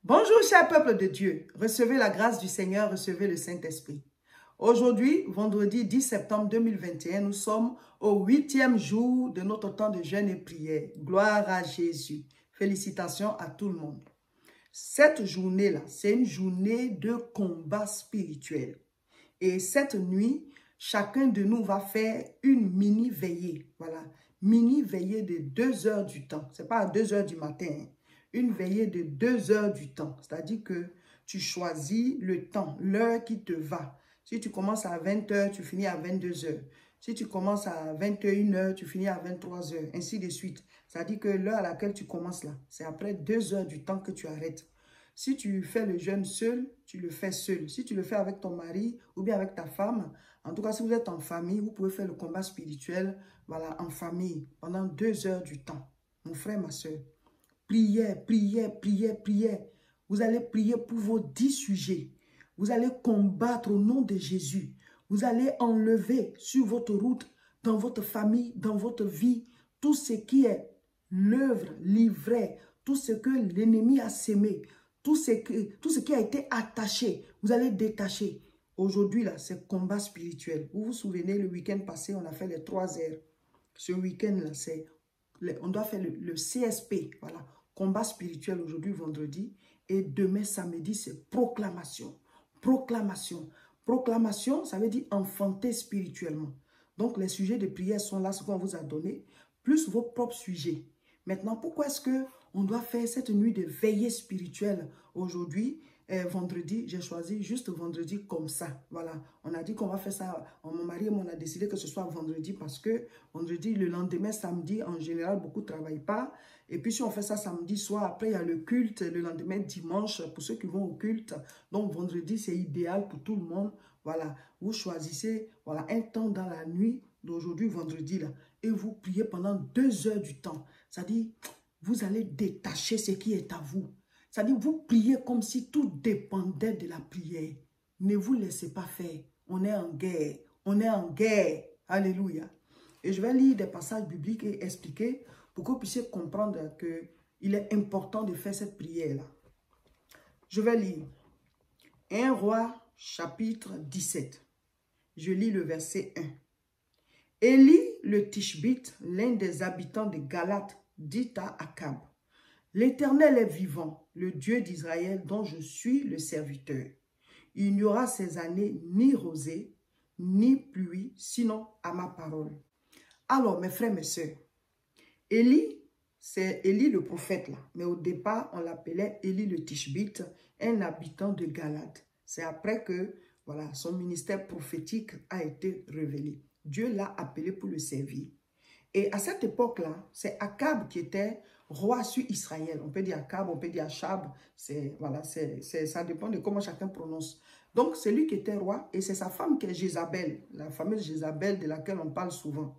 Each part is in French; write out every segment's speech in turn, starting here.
Bonjour, cher peuple de Dieu. Recevez la grâce du Seigneur, recevez le Saint-Esprit. Aujourd'hui, vendredi 10 septembre 2021, nous sommes au 8e jour de notre temps de jeûne et prière. Gloire à Jésus. Félicitations à tout le monde. Cette journée-là, c'est une journée de combat spirituel. Et cette nuit, chacun de nous va faire une mini-veillée. Voilà, mini-veillée de 2 heures du temps. Ce n'est pas à 2 heures du matin, hein. Une veillée de 2 heures du temps. C'est-à-dire que tu choisis le temps, l'heure qui te va. Si tu commences à 20 heures, tu finis à 22 heures. Si tu commences à 21 heures, tu finis à 23 heures, ainsi de suite. C'est-à-dire que l'heure à laquelle tu commences là, c'est après 2 heures du temps que tu arrêtes. Si tu fais le jeûne seul, tu le fais seul. Si tu le fais avec ton mari ou bien avec ta femme, en tout cas, si vous êtes en famille, vous pouvez faire le combat spirituel, voilà, en famille, pendant 2 heures du temps. Mon frère, ma soeur, prière, prière, prière, prière. Vous allez prier pour vos 10 sujets. Vous allez combattre au nom de Jésus. Vous allez enlever sur votre route, dans votre famille, dans votre vie, tout ce qui est l'œuvre, l'ivraie, tout ce que l'ennemi a sémé, tout ce qui a été attaché, vous allez détacher. Aujourd'hui, là, c'est combat spirituel. Vous vous souvenez, le week-end passé, on a fait les 3 heures. Ce week-end-là, on doit faire le CSP, voilà. Combat spirituel aujourd'hui, vendredi. Et demain, samedi, c'est proclamation. Proclamation. Proclamation, ça veut dire enfanter spirituellement. Donc, les sujets de prière sont là, ce qu'on vous a donné, plus vos propres sujets. Maintenant, pourquoi est-ce qu'on doit faire cette nuit de veillée spirituelle aujourd'hui? Vendredi, j'ai choisi juste vendredi comme ça. Voilà, on a dit qu'on va faire ça. Mon mari et moi, on a décidé que ce soit vendredi parce que vendredi, le lendemain, samedi, en général, beaucoup ne travaillent pas. Et puis, si on fait ça samedi soir, après, il y a le culte, le lendemain, dimanche, pour ceux qui vont au culte. Donc, vendredi, c'est idéal pour tout le monde. Voilà, vous choisissez voilà, un temps dans la nuit d'aujourd'hui, vendredi, là, et vous priez pendant 2 heures du temps. C'est-à-dire, vous allez détacher ce qui est à vous. C'est-à-dire, vous priez comme si tout dépendait de la prière. Ne vous laissez pas faire. On est en guerre. On est en guerre. Alléluia. Et je vais lire des passages bibliques et expliquer pour que vous puissiez comprendre qu'il est important de faire cette prière-là. Je vais lire 1 Roi chapitre 17. Je lis le verset 1. Élie le Tishbite, l'un des habitants de Galate, dit à Akab: L'Éternel est vivant, le Dieu d'Israël dont je suis le serviteur. Il n'y aura ces années ni rosée, ni pluie, sinon à ma parole. Alors, mes frères, mes sœurs, Élie, c'est Élie le prophète là. Mais au départ, on l'appelait Élie le Tishbite, un habitant de Galate. C'est après que voilà, son ministère prophétique a été révélé. Dieu l'a appelé pour le servir. Et à cette époque-là, c'est Akab qui était roi sur Israël. On peut dire Akab, on peut dire Achab. Voilà, ça dépend de comment chacun prononce. Donc, c'est lui qui était roi et c'est sa femme qui est Jézabel, la fameuse Jézabel de laquelle on parle souvent.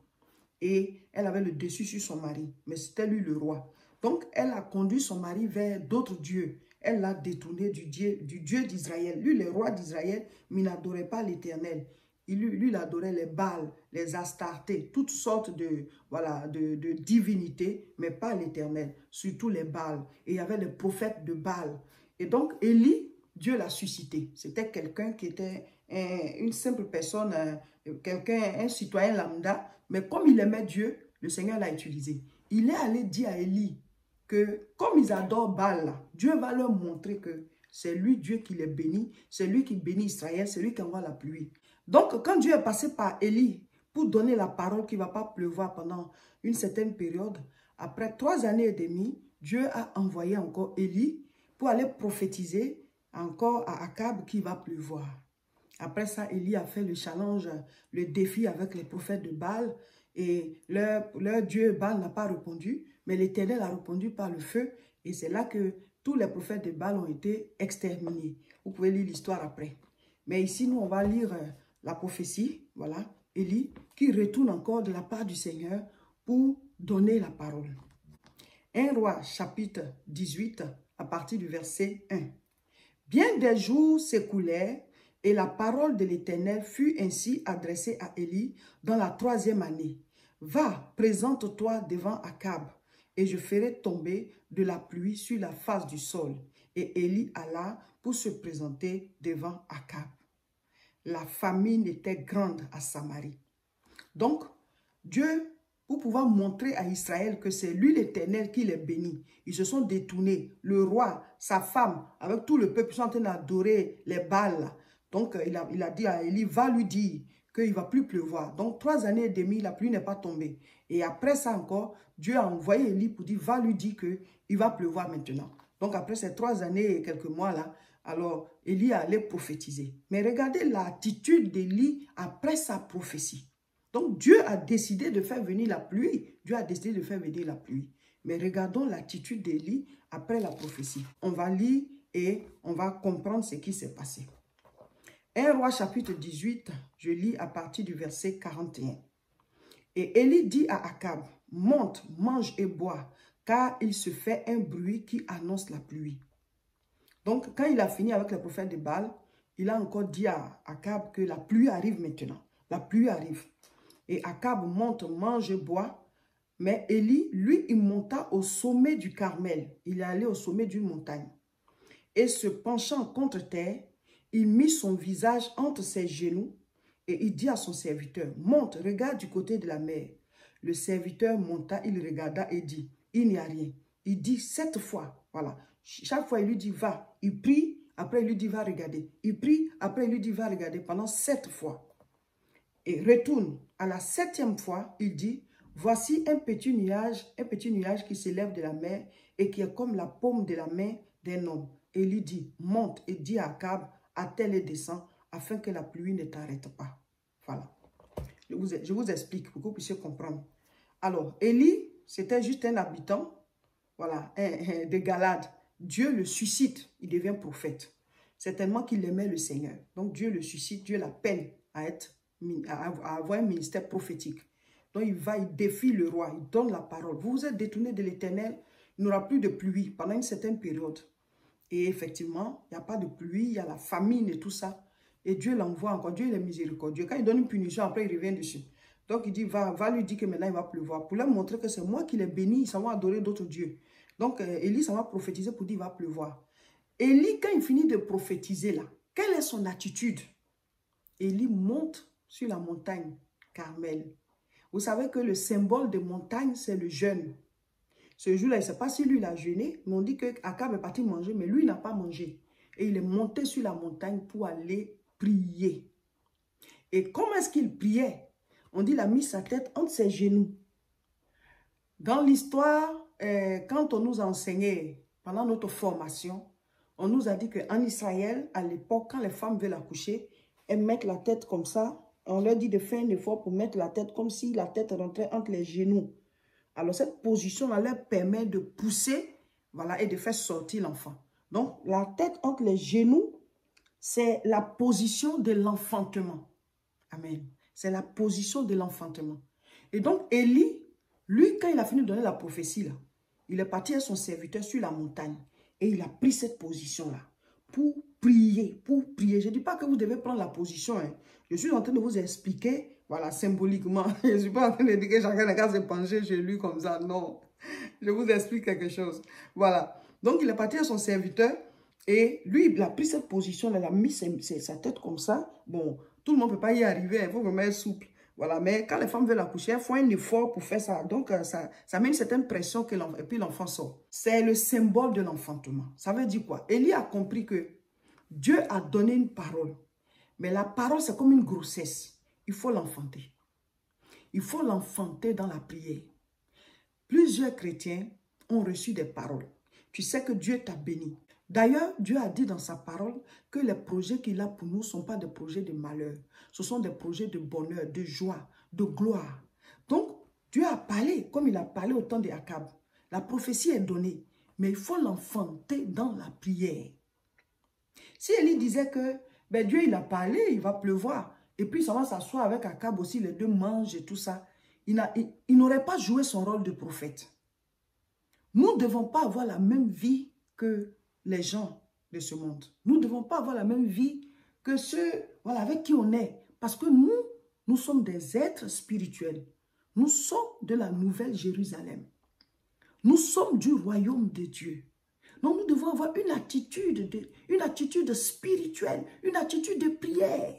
Et elle avait le dessus sur son mari, mais c'était lui le roi. Donc, elle a conduit son mari vers d'autres dieux. Elle l'a détourné du Dieu d'Israël. Lui, le roi d'Israël, mais il n'adorait pas l'Éternel. Lui, il adorait les Baals, les Astartés, toutes sortes de divinités, mais pas l'Éternel, surtout les Baals. Et il y avait les prophètes de Baal. Et donc, Élie, Dieu l'a suscité. C'était quelqu'un qui était une simple personne, un citoyen lambda, mais comme il aimait Dieu, le Seigneur l'a utilisé. Il est allé dire à Élie que comme ils adorent Baal, Dieu va leur montrer que c'est lui, Dieu, qui les bénit, c'est lui qui bénit Israël, c'est lui qui envoie la pluie. Donc, quand Dieu est passé par Élie pour donner la parole qu'il ne va pas pleuvoir pendant une certaine période, après 3 années et demie, Dieu a envoyé encore Élie pour aller prophétiser encore à Akab qu'il va pleuvoir. Après ça, Élie a fait le challenge, le défi avec les prophètes de Baal et leur Dieu Baal n'a pas répondu, mais l'Éternel a répondu par le feu et c'est là que tous les prophètes de Baal ont été exterminés. Vous pouvez lire l'histoire après. Mais ici, nous, on va lire la prophétie, voilà, Élie, qui retourne encore de la part du Seigneur pour donner la parole. 1 Roi, chapitre 18, à partir du verset 1. Bien des jours s'écoulèrent, et la parole de l'Éternel fut ainsi adressée à Élie dans la 3e année. Va, présente-toi devant Akab, et je ferai tomber de la pluie sur la face du sol. Et Élie alla pour se présenter devant Akab. La famine était grande à Samarie. Donc, Dieu, pour pouvoir montrer à Israël que c'est lui l'Éternel qui les bénit, ils se sont détournés. Le roi, sa femme, avec tout le peuple, sont en train d'adorer les Baals. Donc, il a dit à Élie, va lui dire qu'il ne va plus pleuvoir. Donc, 3 années et demie, la pluie n'est pas tombée. Et après ça encore, Dieu a envoyé Élie pour dire, va lui dire qu'il va pleuvoir maintenant. Donc, après ces 3 années et quelques mois là, alors Élie allait prophétiser. Mais regardez l'attitude d'Élie après sa prophétie. Donc, Dieu a décidé de faire venir la pluie. Dieu a décidé de faire venir la pluie. Mais regardons l'attitude d'Élie après la prophétie. On va lire et on va comprendre ce qui s'est passé. 1 Roi chapitre 18, je lis à partir du verset 41. Et Élie dit à Akab, monte, mange et bois, car il se fait un bruit qui annonce la pluie. Donc, quand il a fini avec le prophète de Baal, il a encore dit à Akab que la pluie arrive maintenant. La pluie arrive. Et Akab monte, mange et boit. Mais Élie, lui, il monta au sommet du Carmel. Il est allé au sommet d'une montagne. Et se penchant contre terre, il mit son visage entre ses genoux et il dit à son serviteur, monte, regarde du côté de la mer. Le serviteur monta, il regarda et dit, il n'y a rien. Il dit 7 fois, voilà. Chaque fois, il lui dit, va. Il prie, après il lui dit, va regarder. Il prie, après il lui dit, va regarder pendant 7 fois. Et retourne. À la 7e fois, il dit, voici un petit nuage qui s'élève de la mer et qui est comme la paume de la main d'un homme. Et il lui dit, monte et dis à Akab, attelle et descend, afin que la pluie ne t'arrête pas. Voilà. Je vous explique pour que vous puissiez comprendre. Alors, Élie, c'était juste un habitant, voilà, de Galade. Dieu le suscite, il devient prophète. C'est tellement qu'il aimait le Seigneur. Donc, Dieu le suscite, Dieu l'appelle à avoir un ministère prophétique. Donc, il va, il défie le roi, il donne la parole. Vous vous êtes détourné de l'Éternel, il n'y aura plus de pluie pendant une certaine période. Et effectivement, il n'y a pas de pluie, il y a la famine et tout ça. Et Dieu l'envoie encore. Dieu il est miséricordieux. Quand il donne une punition, après il revient dessus. Donc il dit, va lui dire que maintenant il va pleuvoir. Pour leur montrer que c'est moi qui l'ai béni, ils s'en vont adorer d'autres dieux. Donc Élie s'en va prophétiser pour dire, il va pleuvoir. Élie, quand il finit de prophétiser là, quelle est son attitude? Élie monte sur la montagne Carmel. Vous savez que le symbole de montagne, c'est le jeûne. Ce jour-là, il ne sait pas si lui, il a jeûné, mais on dit qu'Akab est parti manger, mais lui, il n'a pas mangé. Et il est monté sur la montagne pour aller prier. Et comment est-ce qu'il priait? On dit qu'il a mis sa tête entre ses genoux. Dans l'histoire, quand on nous a enseigné, pendant notre formation, on nous a dit qu'en Israël, à l'époque, quand les femmes veulent accoucher, elles mettent la tête comme ça. On leur dit de faire un effort pour mettre la tête comme si la tête rentrait entre les genoux. Alors, cette position-là leur permet de pousser, voilà, et de faire sortir l'enfant. Donc, la tête entre les genoux, c'est la position de l'enfantement. Amen. C'est la position de l'enfantement. Et donc, Élie, lui, quand il a fini de donner la prophétie, là, il est parti avec son serviteur sur la montagne. Et il a pris cette position-là pour prier, Je ne dis pas que vous devez prendre la position. Hein. Je suis en train de vous expliquer, voilà, symboliquement. Je ne suis pas en train de dire que chacun n'a qu'à se pencher chez lui comme ça. Non. Je vous explique quelque chose. Voilà. Donc, il est parti à son serviteur et lui, il a pris cette position-là, il a mis sa tête comme ça. Bon, tout le monde ne peut pas y arriver, il faut vraiment être souple. Voilà, mais quand les femmes veulent accoucher, elles font un effort pour faire ça. Donc, ça met une certaine pression et puis l'enfant sort. C'est le symbole de l'enfantement. Ça veut dire quoi? Élie a compris que Dieu a donné une parole. Mais la parole, c'est comme une grossesse. Il faut l'enfanter. Il faut l'enfanter dans la prière. Plusieurs chrétiens ont reçu des paroles. Tu sais que Dieu t'a béni. D'ailleurs, Dieu a dit dans sa parole que les projets qu'il a pour nous ne sont pas des projets de malheur. Ce sont des projets de bonheur, de joie, de gloire. Donc, Dieu a parlé comme il a parlé au temps d'Akab. La prophétie est donnée, mais il faut l'enfanter dans la prière. Si Élie disait que ben Dieu il a parlé, il va pleuvoir, et puis ça va s'asseoir avec Akab aussi, les deux mangent et tout ça, il n'aurait pas joué son rôle de prophète. Nous ne devons pas avoir la même vie que les gens de ce monde. Nous ne devons pas avoir la même vie que ceux voilà, avec qui on est. Parce que nous sommes des êtres spirituels. Nous sommes de la nouvelle Jérusalem. Nous sommes du royaume de Dieu. Donc nous devons avoir une attitude spirituelle, une attitude de prière,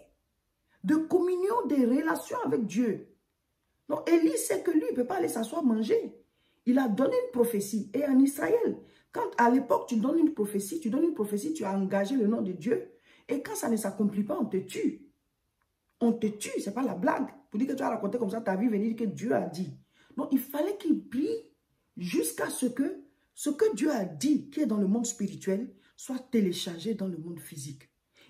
de communion, des relations avec Dieu. Donc Élie sait que lui, il ne peut pas aller s'asseoir manger. Il a donné une prophétie. Et en Israël, quand à l'époque tu donnes une prophétie, tu as engagé le nom de Dieu. Et quand ça ne s'accomplit pas, on te tue. On te tue, ce n'est pas la blague. Pour dire que tu as raconté comme ça ta vie, venir dire que Dieu a dit. Donc il fallait qu'il prie jusqu'à ce que Dieu a dit, qui est dans le monde spirituel, soit téléchargé dans le monde physique.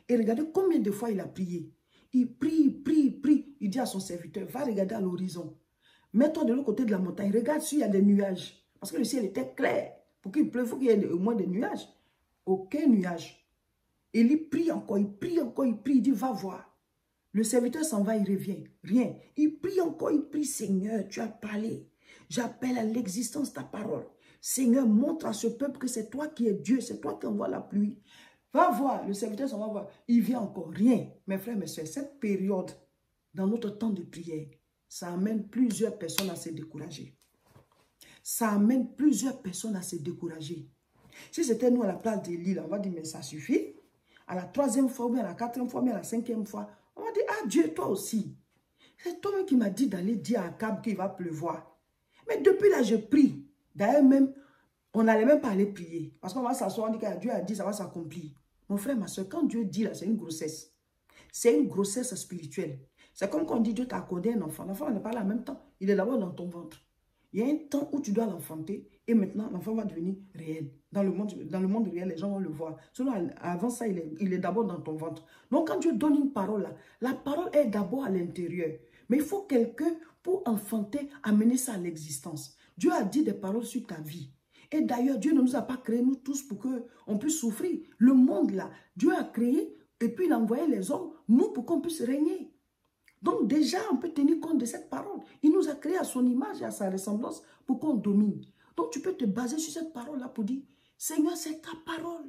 Et regardez combien de fois il a prié. Il prie, prie, prie. Il dit à son serviteur, va regarder à l'horizon. Mets-toi de l'autre côté de la montagne. Regarde s'il y a des nuages. Parce que le ciel était clair. Pour qu'il pleuve, il faut qu'il y ait au moins des nuages. Aucun nuage. Et il prie encore, il prie encore, il prie. Il dit, va voir. Le serviteur s'en va, il revient. Rien. Il prie encore, il prie. Seigneur, tu as parlé. J'appelle à l'existence ta parole. Seigneur, montre à ce peuple que c'est toi qui es Dieu. C'est toi qui envoie la pluie. Va voir. Le serviteur s'en va voir. Il vient encore. Rien. Mes frères, mes soeurs, cette période, dans notre temps de prière, ça amène plusieurs personnes à se décourager. Ça amène plusieurs personnes à se décourager. Si c'était nous à la place d'Élie, on va dire, mais ça suffit. À la 3e fois, ou bien à la 4e fois, ou bien à la 5e fois, on va dire, ah Dieu, toi aussi. C'est toi-même qui m'a dit d'aller dire à Akab qu'il va pleuvoir. Mais depuis là, je prie. D'ailleurs, même, on n'allait même pas aller prier. Parce qu'on va s'asseoir, on dit que Dieu a dit, ça va s'accomplir. Mon frère, ma soeur, quand Dieu dit là, c'est une grossesse. C'est une grossesse spirituelle. C'est comme quand on dit Dieu t'a accordé un enfant. L'enfant n'est pas là en même temps. Il est d'abord dans ton ventre. Il y a un temps où tu dois l'enfanter et maintenant l'enfant va devenir réel. Dans le monde réel, les gens vont le voir. Sinon, avant ça, il est d'abord dans ton ventre. Donc quand Dieu donne une parole là, la parole est d'abord à l'intérieur. Mais il faut quelqu'un pour enfanter, amener ça à l'existence. Dieu a dit des paroles sur ta vie. Et d'ailleurs, Dieu ne nous a pas créés nous tous pour qu'on puisse souffrir. Le monde là, Dieu a créé et puis il a envoyé les hommes, nous, pour qu'on puisse régner. Donc déjà, on peut tenir compte de cette parole. Il nous a créé à son image et à sa ressemblance pour qu'on domine. Donc tu peux te baser sur cette parole-là pour dire, Seigneur, c'est ta parole.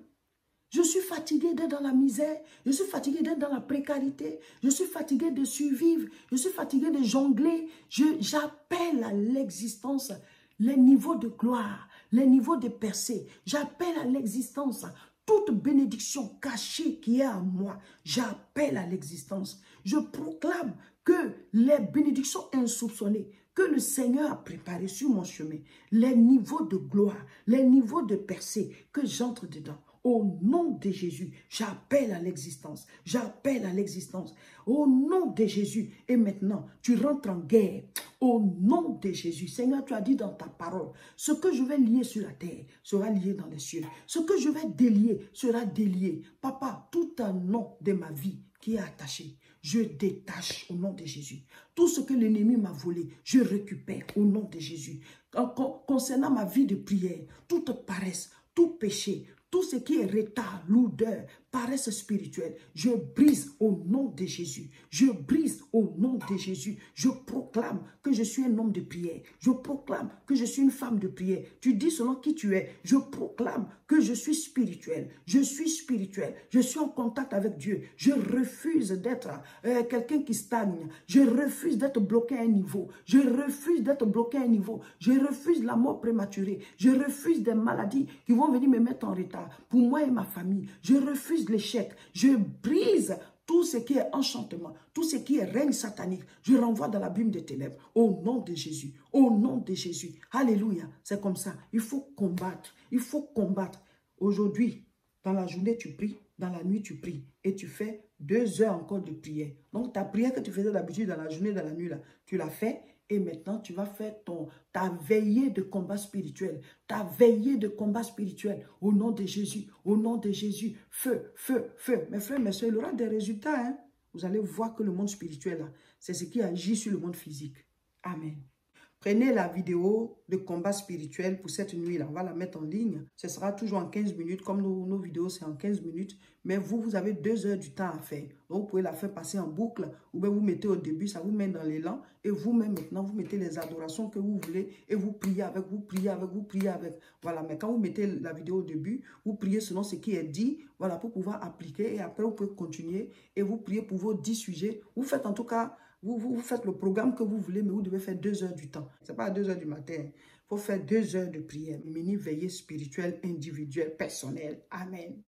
Je suis fatigué d'être dans la misère. Je suis fatigué d'être dans la précarité. Je suis fatigué de survivre. Je suis fatigué de jongler. J'appelle à l'existence les niveaux de gloire, les niveaux de percée. J'appelle à l'existence toute bénédiction cachée qui est en moi. J'appelle à l'existence. Je proclame que les bénédictions insoupçonnées que le Seigneur a préparées sur mon chemin, les niveaux de gloire, les niveaux de percée, que j'entre dedans. Au nom de Jésus, j'appelle à l'existence. J'appelle à l'existence. Au nom de Jésus. Et maintenant, tu rentres en guerre. Au nom de Jésus. Seigneur, tu as dit dans ta parole, ce que je vais lier sur la terre sera lié dans les cieux. Ce que je vais délier sera délié. Papa, tout un nom de ma vie qui est attaché, je détache au nom de Jésus. Tout ce que l'ennemi m'a volé, je récupère au nom de Jésus. Concernant ma vie de prière, toute paresse, tout péché, tout ce qui est retard, lourdeur, paresse spirituelle, je brise au nom de Jésus. Je brise au nom de Jésus. Je proclame que je suis un homme de prière. Je proclame que je suis une femme de prière. Tu dis selon qui tu es. Je proclame que je suis spirituel. Je suis spirituel. Je suis en contact avec Dieu. Je refuse d'être quelqu'un qui stagne. Je refuse d'être bloqué à un niveau. Je refuse d'être bloqué à un niveau. Je refuse la mort prématurée. Je refuse des maladies qui vont venir me mettre en retard. Pour moi et ma famille, je refuse l'échec. Je brise tout ce qui est enchantement, tout ce qui est règne satanique. Je renvoie dans l'abîme des ténèbres. Au nom de Jésus. Au nom de Jésus. Alléluia. C'est comme ça. Il faut combattre. Il faut combattre. Aujourd'hui, dans la journée, tu pries. Dans la nuit, tu pries. Et tu fais 2 heures encore de prière. Donc, ta prière que tu faisais d'habitude dans la journée, dans la nuit, là, tu l'as fait. Et maintenant, tu vas faire ta veillée de combat spirituel. Ta veillée de combat spirituel. Au nom de Jésus. Au nom de Jésus. Feu, feu, feu. Mes frères, mes soeurs, il y aura des résultats. Hein? Vous allez voir que le monde spirituel, là, c'est ce qui agit sur le monde physique. Amen. Prenez la vidéo de combat spirituel pour cette nuit-là. On va la mettre en ligne. Ce sera toujours en 15 minutes. Comme nos vidéos, c'est en 15 minutes. Mais vous avez 2 heures du temps à faire. Donc, vous pouvez la faire passer en boucle. Ou bien vous mettez au début, ça vous met dans l'élan. Et vous-même, maintenant, vous mettez les adorations que vous voulez. Et vous priez avec, vous priez avec, vous priez avec. Voilà. Mais quand vous mettez la vidéo au début, vous priez selon ce qui est dit. Voilà, pour pouvoir appliquer. Et après, vous pouvez continuer. Et vous priez pour vos 10 sujets. Vous faites en tout cas... Vous faites le programme que vous voulez, mais vous devez faire 2 heures du temps. Ce n'est pas à 2 heures du matin. Il faut faire 2 heures de prière. Mini veillée spirituelle, individuelle, personnelle. Amen.